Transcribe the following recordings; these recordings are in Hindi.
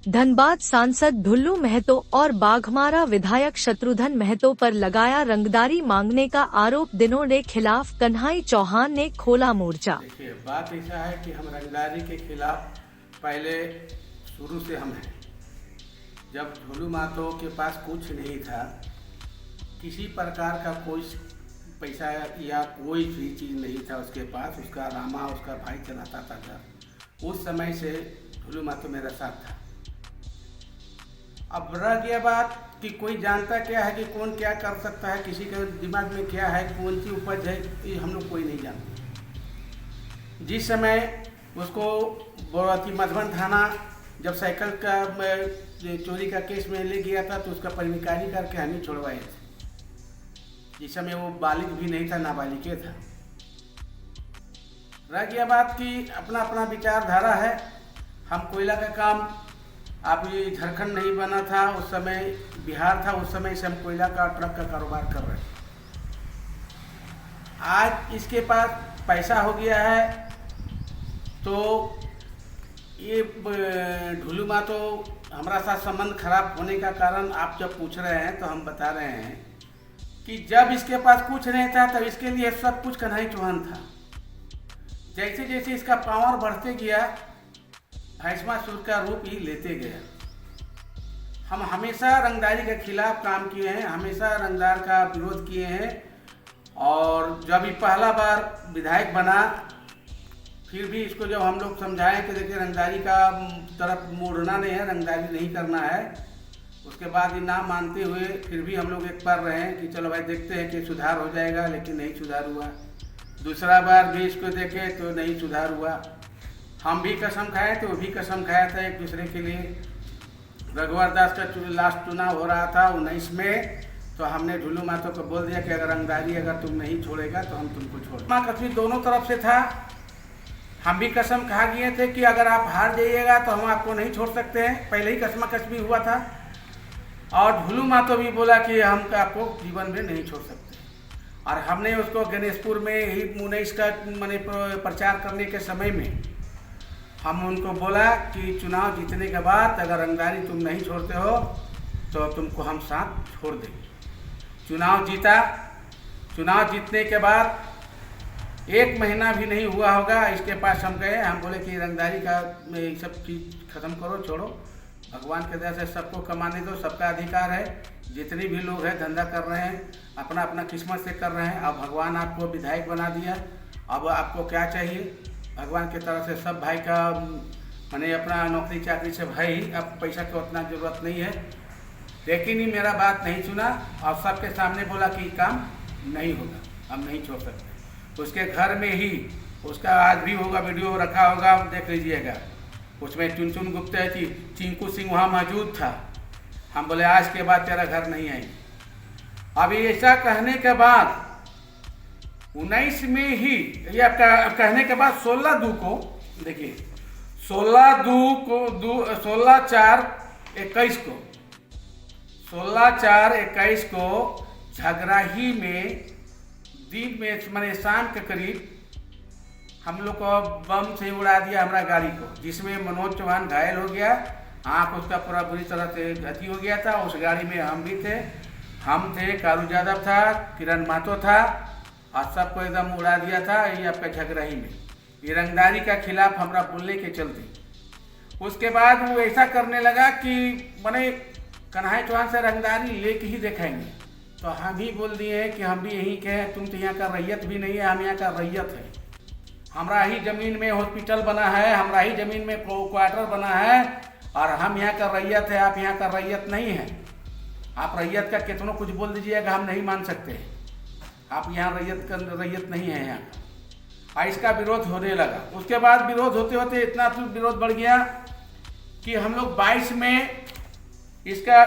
धनबाद सांसद ढुल्लू महतो और बाघमारा विधायक शत्रुघ्न महतो पर लगाया रंगदारी मांगने का आरोप। दिनों के खिलाफ कन्हई चौहान ने खोला मोर्चा। देखिए, बात ऐसा है कि हम रंगदारी के खिलाफ पहले शुरू से हम हैं। जब ढुल्लू महतो के पास कुछ नहीं था, किसी प्रकार का कोई पैसा या कोई भी चीज़ नहीं था उसके पास, उसका रामा उसका भाई चलाता था घर। उस समय से ढुल्लू महतो मेरा साथ था। अब रह गया बात कि कोई जानता क्या है कि कौन क्या कर सकता है, किसी के दिमाग में क्या है, कौन सी उपज है, ये हम लोग कोई नहीं जानते। जिस समय उसको मधुबन थाना जब साइकिल का चोरी का केस में ले गया था तो उसका परिनिकारी करके हम ही छोड़वाए थे। जिस समय वो बालिग भी नहीं था, नाबालिग था। रह गया बात कि अपना अपना विचारधारा है। हम कोयला का काम, आप ये झारखंड नहीं बना था उस समय, बिहार था उस समय से हम कोयला का ट्रक का कारोबार कर रहे हैं। आज इसके पास पैसा हो गया है तो ये ढुल्लू महतो हमारा साथ संबंध खराब होने का कारण आप जब पूछ रहे हैं तो हम बता रहे हैं कि जब इसके पास कुछ नहीं था तब इसके लिए सब कुछ कन्हई चौहान था। जैसे जैसे इसका पावर बढ़ते गया, भैंसमासुर का रूप ही लेते गया। हम हमेशा रंगदारी के खिलाफ काम किए हैं, हमेशा रंगदार का विरोध किए हैं। और जब ये पहला बार विधायक बना, फिर भी इसको जब हम लोग समझाएं कि देखिए रंगदारी का तरफ मुड़ना नहीं है, रंगदारी नहीं करना है, उसके बाद ये ना मानते हुए फिर भी हम लोग एक बार रहे हैं कि चलो भाई देखते हैं कि सुधार हो जाएगा, लेकिन नहीं सुधार हुआ। दूसरा बार भी इसको देखे तो नहीं सुधार हुआ। हम भी कसम खाए थे, वो भी कसम खाया था एक दूसरे के लिए। रघुवर दास का लास्ट चुनाव हो रहा था 19 में, तो हमने ढुल्लू महतो को बोल दिया कि अगर रंगदारी अगर तुम नहीं छोड़ेगा तो हम तुमको छोड़। माँ कसमी दोनों तरफ से था। हम भी कसम खा गए थे कि अगर आप हार जाइएगा तो हम आपको नहीं छोड़ सकते हैं, पहले ही कसमा कसमी हुआ था। और ढुल्लू महतो भी बोला कि हम आपको जीवन में नहीं छोड़ सकते। और हमने उसको गणेशपुर में ही 19 का मैंने प्रचार करने के समय में हम उनको बोला कि चुनाव जीतने के बाद अगर रंगदारी तुम नहीं छोड़ते हो तो तुमको हम साथ छोड़ देंगे। चुनाव जीता। चुनाव जीतने के बाद 1 महीना भी नहीं हुआ होगा, इसके पास हम गए। हम बोले कि रंगदारी का सब चीज़ खत्म करो, छोड़ो। भगवान के दया से सबको कमाने दो, सबका अधिकार है। जितने भी लोग हैं धंधा कर रहे हैं, अपना अपना किस्मत से कर रहे हैं। अब भगवान आपको विधायक बना दिया, अब आपको क्या चाहिए? भगवान की तरफ से सब भाई का मैंने अपना नौकरी चाकरी से भाई, अब पैसा की उतना ज़रूरत नहीं है। लेकिन ही मेरा बात नहीं सुना और सबके सामने बोला कि काम नहीं होगा, हम नहीं छोड़ सकते। उसके घर में ही उसका आज भी होगा, वीडियो रखा होगा, देख लीजिएगा। उसमें चुनचुन गुप्ता थी, चिंकू सिंह वहाँ मौजूद था। हम बोले आज के बाद तेरा घर नहीं आएंगे। अभी ऐसा कहने के बाद 19 में ही, या कहने के बाद 16/2 को देखिए, 16/4/21 को 16/4/21 को झगराही में दिन में मैंने शाम के करीब हम लोग को बम से उड़ा दिया हमारा गाड़ी को, जिसमें मनोज चौहान घायल हो गया। आँख उसका पूरा बुरी तरह से क्षति हो गया था। उस गाड़ी में हम भी थे, हम थे, कारू यादव था, किरण महतो था, और सबको एकदम उड़ा दिया था ये आपका झगराही में। ये रंगदारी का खिलाफ हमारा बोलने के चलते उसके बाद वो ऐसा करने लगा कि मैंने कन्हई चौहान से रंगदारी लेके ही दिखाएंगे। तो हम ही बोल दिए कि हम भी यहीं के हैं, तुम तो यहाँ का रैयत भी नहीं है, हम यहाँ का रैयत है। हमारा ही ज़मीन में हॉस्पिटल बना है, हमारा ही ज़मीन में क्वार्टर बना है, और हम यहाँ का रैयत है, आप यहाँ का रैयत नहीं है। आप रैयत का कितनों कुछ बोल दीजिएगा, हम नहीं मान सकते। आप यहाँ रैयत नहीं है यहाँ का। इसका विरोध होने लगा। उसके बाद विरोध होते होते इतना तो विरोध बढ़ गया कि हम लोग 22 में इसका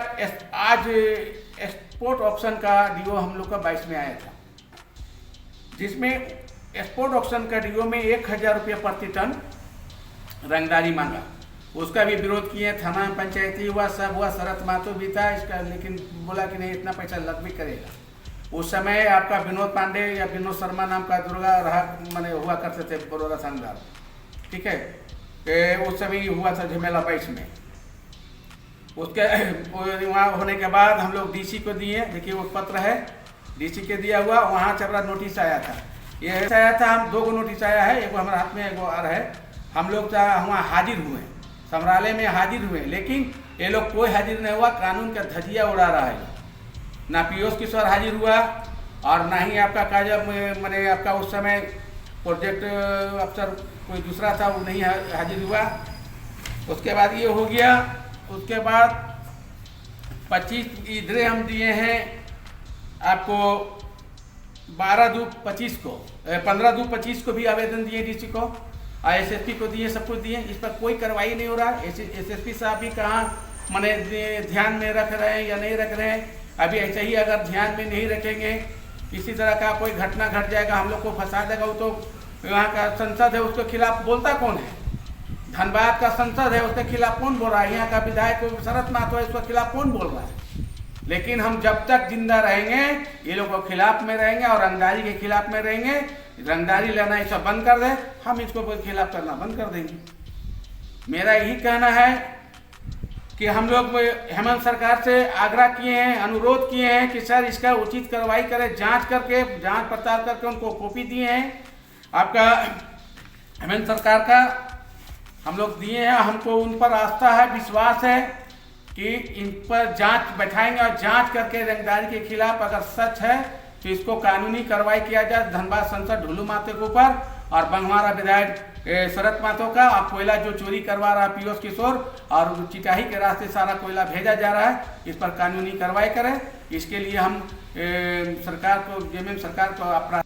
आज एक्सपोर्ट ऑप्शन का डीओ हम लोग का 22 में आया था, जिसमें एक्सपोर्ट ऑप्शन का डीओ में 1000 रुपये प्रति टन रंगदारी मांगा। उसका भी विरोध किए, थाना में पंचायती हुआ, सब हुआ, शरद महतो भी था इसका, लेकिन बोला कि नहीं इतना पैसा लग भी करेगा। उस समय आपका विनोद पांडे या विनोद शर्मा नाम का दुर्गा रहा मैंने हुआ करते थे बड़ौदा थानेदार, ठीक है। उस समय हुआ था झमेला 22 में। उसके वहाँ होने के बाद हम लोग डीसी को दिए, देखिए वो पत्र है डीसी के दिया हुआ, वहाँ से हमारा नोटिस आया था। ये ऐसा आया था, हम 2 नोटिस आया है, एक हमारे हाथ में एक और है। हम लोग वहाँ हाजिर हुए, समरालय में हाजिर हुए, लेकिन ये लोग कोई हाजिर नहीं हुआ, कानून का धजिया उड़ा रहा है। ना पीयूष किशोर हाजिर हुआ और ना ही आपका काजा मैंने आपका उस समय प्रोजेक्ट अफसर कोई दूसरा था, वो नहीं हाजिर हुआ। उसके बाद ये हो गया। उसके बाद 25 इधरे हम दिए हैं आपको 12/2/25 को, 15/2/25 को भी आवेदन दिए डीसी को और एसएसपी को दिए, सब कुछ दिए। इस पर कोई कार्रवाई नहीं हो रहा। एसएसपी साहब भी कहाँ मैंने ध्यान में रख रहे हैं या नहीं रख रहे हैं। अभी ऐसे ही अगर ध्यान में नहीं रखेंगे, किसी तरह का कोई घटना घट जाएगा, हम लोग को फंसा देगा, वो तो यहाँ का संसद है, उसके खिलाफ बोलता कौन है? धनबाद का संसद है, उसके खिलाफ कौन बोल रहा है? यहाँ का विधायक शरद महतो है, उसके खिलाफ कौन बोल रहा है? लेकिन हम जब तक जिंदा रहेंगे ये लोगों के खिलाफ में रहेंगे और रंगदारी के खिलाफ में रहेंगे। रंगदारी लेना ये सब बंद कर दे, हम इसको खिलाफ करना बंद कर देंगे। मेरा यही कहना है कि हम लोग हेमंत सरकार से आग्रह किए हैं, अनुरोध किए हैं कि सर इसका उचित कार्रवाई करें, जांच करके, जांच पड़ताल करके उनको कॉपी दिए हैं आपका हेमंत सरकार का, हम लोग दिए हैं। हमको उन पर आस्था है, विश्वास है कि इन पर जांच बैठाएंगे और जांच करके रंगदारी के खिलाफ अगर सच है तो इसको कानूनी कार्रवाई किया जाए धनबाद सांसद ढुलू महतो के ऊपर और बंघमारा विधायक शरद महतो का। और कोयला जो चोरी करवा रहा है पीयूष किशोर और चिटाही के रास्ते सारा कोयला भेजा जा रहा है, इस पर कानूनी कार्रवाई करें। इसके लिए हम सरकार को, जेएमएम सरकार को अपना